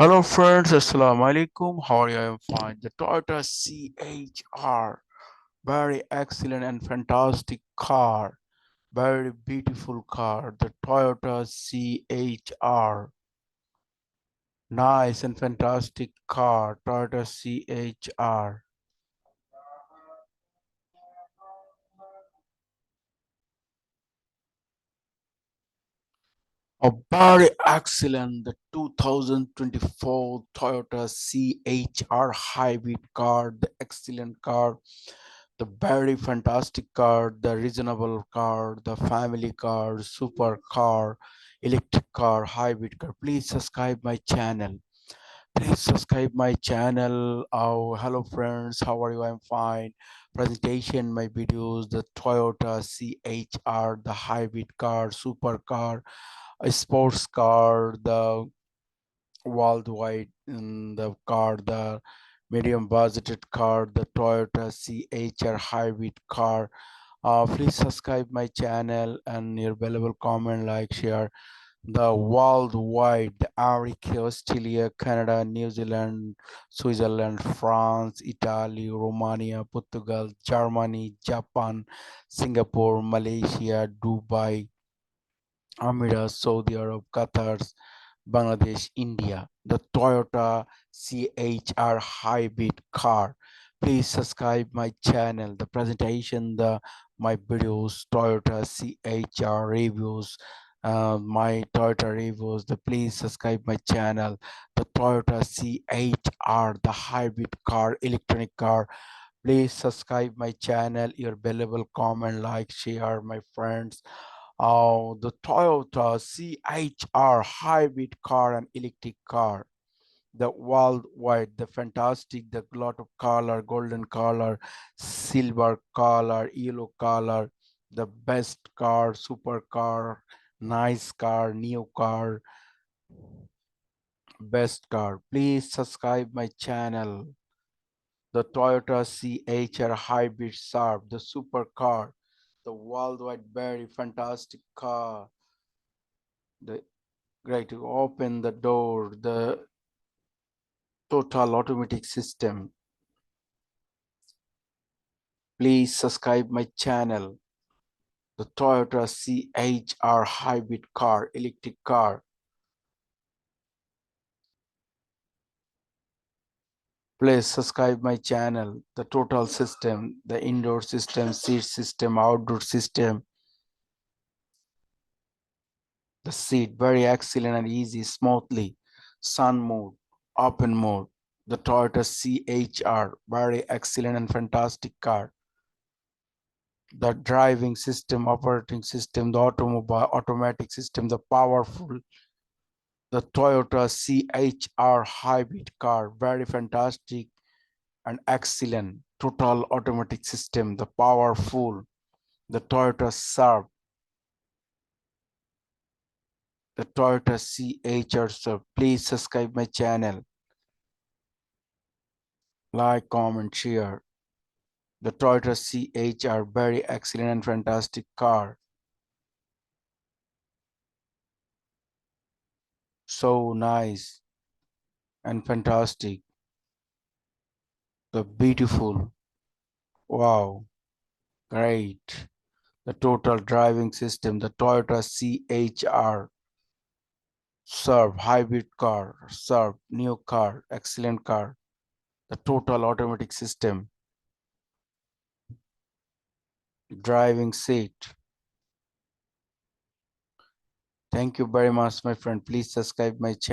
Hello friends, Assalamu alaikum. How are you? I'm fine. The Toyota CHR, very excellent and fantastic car, very beautiful car. The Toyota CHR, nice and fantastic car. Toyota CHR. A very excellent, the 2024 Toyota CHR hybrid car, the excellent car, the very fantastic car, the reasonable car, the family car, super car, electric car, hybrid car. Please subscribe my channel. Please subscribe my channel. Oh, hello friends, how are you? I'm fine. Presentation, my videos, the Toyota CHR, the hybrid car, super car, a sports car, the worldwide the car, the medium budgeted car, the Toyota CHR hybrid car. Please subscribe my channel and your valuable comment, like, share. The worldwide, the America, Australia, Canada, New Zealand, Switzerland, France, Italy, Romania, Portugal, Germany, Japan, Singapore, Malaysia, Dubai, Emirates, Saudi Arab, Qatar, Bangladesh, India, the Toyota CHR hybrid car. Please subscribe my channel, the presentation, the my videos, Toyota CHR reviews, my Toyota reviews. The please subscribe my channel, the Toyota CHR, the hybrid car, electronic car. Please subscribe my channel. Your valuable comment, like, share, my friends. The Toyota CHR hybrid car and electric car, the worldwide, the fantastic, the lot of color, golden color, silver color, yellow color, the best car, super car, nice car, new car, best car. Please subscribe my channel. The Toyota CHR hybrid Surf, the super car, the worldwide very fantastic car, the great to open the door, the total automatic system. Please subscribe my channel, the Toyota CHR hybrid car, electric car. Please subscribe my channel, the total system, the indoor system, seat system, outdoor system. The seat very excellent and easy, smoothly. Sun mode, open mode. The Toyota CHR, very excellent and fantastic car. The driving system, operating system, the automobile automatic system, the powerful, the Toyota CHR hybrid car, very fantastic and excellent. Total automatic system, the powerful, the Toyota Surf, the Toyota CHR Surf. Please subscribe my channel, like, comment, share. The Toyota CHR, very excellent and fantastic car. So nice and fantastic. The beautiful. Wow. Great. The total driving system, the Toyota CHR, Surf, hybrid car, Surf, new car, excellent car. The total automatic system, driving seat. Thank you very much, my friend. Please subscribe my channel.